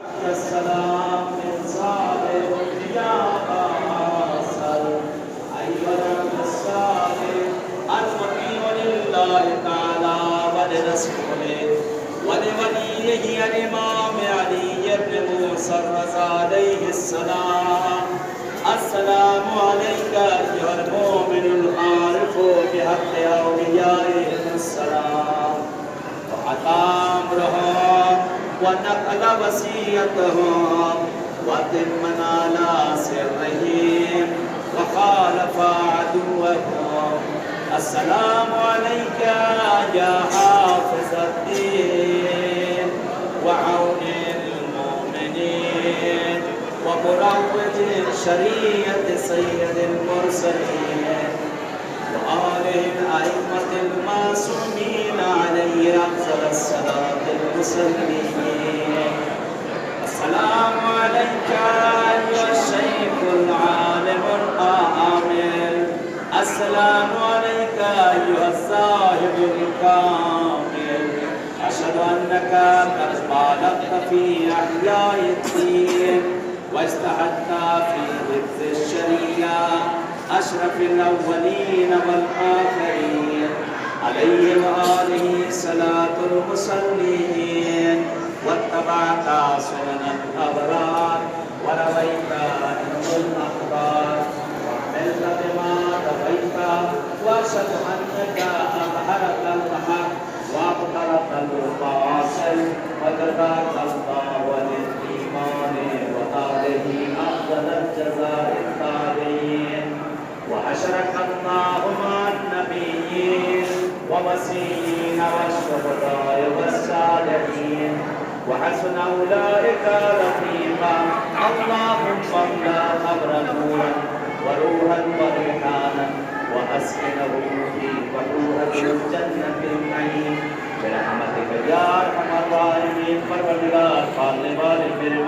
السلام من صالح يا أصل أيضا الصالح المطيع لله تعالى ولرسوله ولوليه الإمام علي بن موسى الرضا عليه السلام. السلام عليك أيها المؤمن العارف بحق أوليائهم السلام وحكى أمرهم ونقل وصيتهم وتمن على سرهم وخالف عدوهم. السلام عليك يا حافظ الدين وعون المؤمنين ومروج شريعة سيد المرسلين وآله الأئمة المعصومين عليه أفضل الصلاة المسلمين. السلام عليك أيها الشيخ العالم الآمل. السلام عليك أيها الصاحب الكامل. أشهد أنك قد بالغت في إحياء الدين واجتهدت في حفظ الشريعة أشرف الأولين والآخرين عليهم وآله صلاة المصلين واتبعت سنن الأبرار ورويت نحو الأخبار وعملت بما رويت وأشهد أنك أظهرت الحق وأبطلت الباطل وجزاك الله للإيمان وآله أفضل الجزاء التابعين وحشرك الله مع النبيين ووصيين والشهداء والصالحين وحسن أولئك رفيقا. اللهم املأ قبره نورا وروحا وريحانا وأسكنه في وجوه الجنة النعيم برحمتك يا أرحم الراحمين. परवरदिगार पालने वाले मेरे